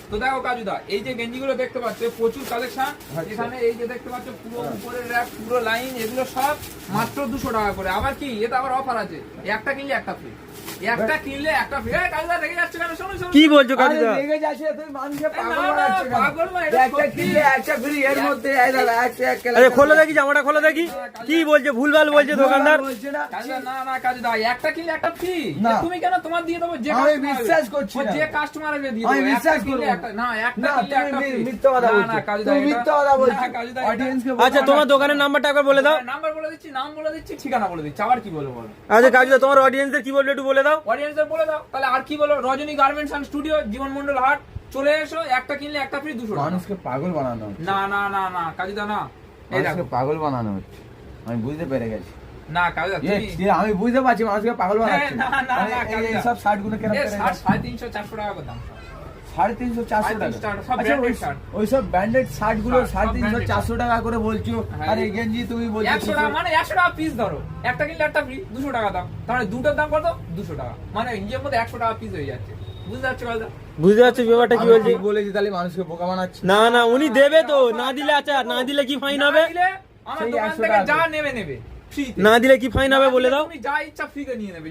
তো দেখো কাজুদা, এই যে গেঞ্জিগুলো দেখতে পাচ্ছ প্রচুর কালেকশন। এখানে এই যে দেখতে পাচ্ছ পুরো উপরের র‍্যাক, পুরো লাইন, এগুলো সব মাত্র 200 টাকা করে। আবার কি এটা আবার অফার আছে, একটা কিনলে একটা ফ্রি, একটা কিনলে একটা ফ্রি। কাজুদা রেগে যাচ্ছে কেন? শোনো শোনো, কি বলছো কাজুদা? রেগে যাচ্ছে তুমি, মানুষকে পাগল না, বানাচ্ছ কেন? পাগল না, এটা একটা সত্যি। কিনলে একটা ফ্রি, এর মধ্যে এই দাদা একটা আরে খোলো দেখি, জামাটা খোলো দেখি। কি বলছে? ভুলভাল বলছে দোকানদার। বলছে না। কাজুদা না না কাজুদা, একটা কিনলে একটা ফ্রি। না। তুমি কেন? তোমার দিয়ে দেবো, যে আমি customer বিশ্বাস আসবে, করছি ও না। যে কাস্টমার আসবে দিয়ে আমি দেবো। বিশ্বাস একটা কিনলে করবো একটা, না একটা না, কিনলে একটা তুমি free। মিথ্যা কথা না, বলছো। না, কাজুদা, তুমি এটা- মিথ্যা কথা বলছো। না, কাজুদা, এটা- অডিয়েন্সকে আচ্ছা, তোমার দোকানের নাম্বারটা একবার বলে দাও। নাম্বার বলে দিচ্ছি, নাম বলে দিচ্ছি, ঠিকানা বলে দিচ্ছি, আবার কি বলবো বলো? আচ্ছা কাজুদা, তোমার অডিয়েন্সদের কি বলবে একটু বলে দাও। অডিয়েন্সদের বলে দাও, তাহলে আর কি বলো? রজনী গার্মেন্টস এন্ড স্টুডিও, জীবন মন্ডল হাট, চলে এসো, একটা কিনলে একটা ফ্রি, 200 টাকা। মানুষকে পাগল বানানো হচ্ছে। না না না না কাজুদা, না এই মানুষকে দেখো, পাগল বানানো হচ্ছে, আমি বুঝতে পেরে গেছি। না কাজুদা তুমি আমি বুঝতে পারছি মানুষকে পাগল বানাচ্ছে। না, না, মানে না, এই কাকা। সব শার্ট গুলো কেন এ 350 400 টাকা করে দাম। 350 400 টাকা? 350 সব আচ্ছা, branded shirt। ওইসব ব্র্যান্ডেড শার্ট গুলো সব 350 branded 400 টাকা করে বলছো, হ্যাঁ। আর এই গেঞ্জি তুমি বলছো 100 টাকা, মানে 100 টাকা পিস ধরো, একটা কিনলে একটা ফ্রি, 200 টাকা দাম। তাহলে দুটোর দাম কত? 200 টাকা, মানে ইন্ডিয়ার মধ্যে 100 টাকা পিস হয়ে যাচ্ছে। বুঝতে পারছো কাজুদা? বুঝতে পারছো ব্যাপারটা কি বলছে? ঠিক বলেছি, তাহলে মানুষকে বোকা বানাচ্ছে। না না, উনি দেবে তো, না দিলে আচ্ছা, না দিলে কি ফাইন হবে? না দিলে আমার সেই দোকান 100 থেকে টাকা যা করে। নেবে নেবে ফ্রি। না দিলে কি ফাইন হবে বলে দাও। তুমি যা ইচ্ছা ফ্রিতে নিয়ে নেবে।